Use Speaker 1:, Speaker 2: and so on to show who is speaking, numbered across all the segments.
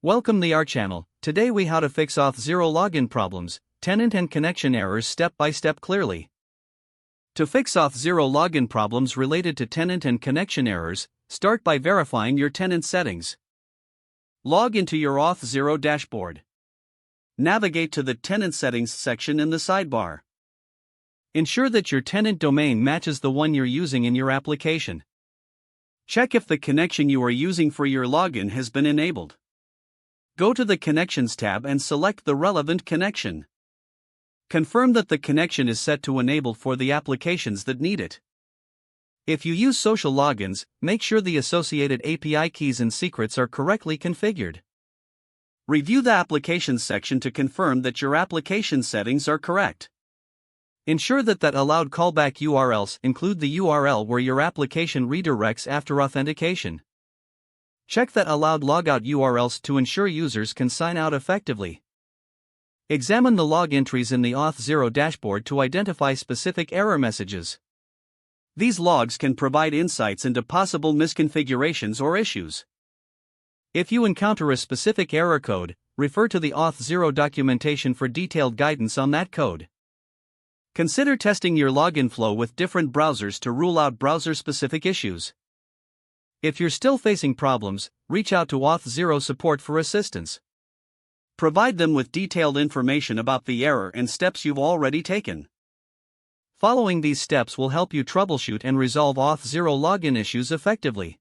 Speaker 1: Welcome to our channel. Today we how to fix Auth0 login problems, tenant and connection errors step by step clearly. To fix Auth0 login problems related to tenant and connection errors, start by verifying your tenant settings. Log into your Auth0 dashboard. Navigate to the Tenant Settings section in the sidebar. Ensure that your tenant domain matches the one you're using in your application. Check if the connection you are using for your login has been enabled. Go to the Connections tab and select the relevant connection. Confirm that the connection is set to enable for the applications that need it. If you use social logins, make sure the associated API keys and secrets are correctly configured. Review the Applications section to confirm that your application settings are correct. Ensure that allowed callback URLs include the URL where your application redirects after authentication. Check that allowed logout URLs to ensure users can sign out effectively. Examine the log entries in the Auth0 dashboard to identify specific error messages. These logs can provide insights into possible misconfigurations or issues. If you encounter a specific error code, refer to the Auth0 documentation for detailed guidance on that code. Consider testing your login flow with different browsers to rule out browser-specific issues. If you're still facing problems, reach out to Auth0 support for assistance. Provide them with detailed information about the error and steps you've already taken. Following these steps will help you troubleshoot and resolve Auth0 login issues effectively.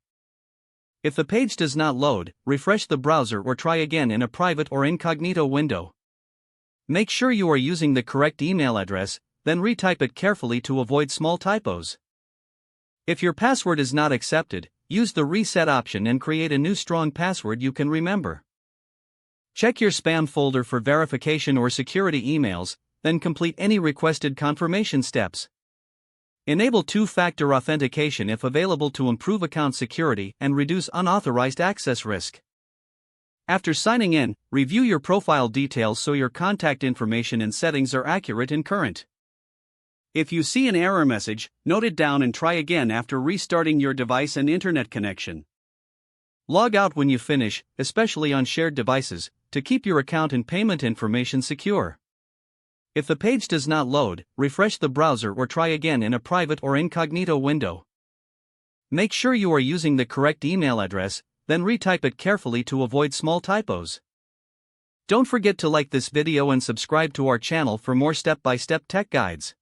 Speaker 1: If the page does not load, refresh the browser or try again in a private or incognito window. Make sure you are using the correct email address, then retype it carefully to avoid small typos. If your password is not accepted, use the reset option and create a new strong password you can remember. Check your spam folder for verification or security emails, then complete any requested confirmation steps. Enable two-factor authentication if available to improve account security and reduce unauthorized access risk. After signing in, review your profile details so your contact information and settings are accurate and current. If you see an error message, note it down and try again after restarting your device and internet connection. Log out when you finish, especially on shared devices, to keep your account and payment information secure. If the page does not load, refresh the browser or try again in a private or incognito window. Make sure you are using the correct email address, then retype it carefully to avoid small typos. Don't forget to like this video and subscribe to our channel for more step-by-step tech guides.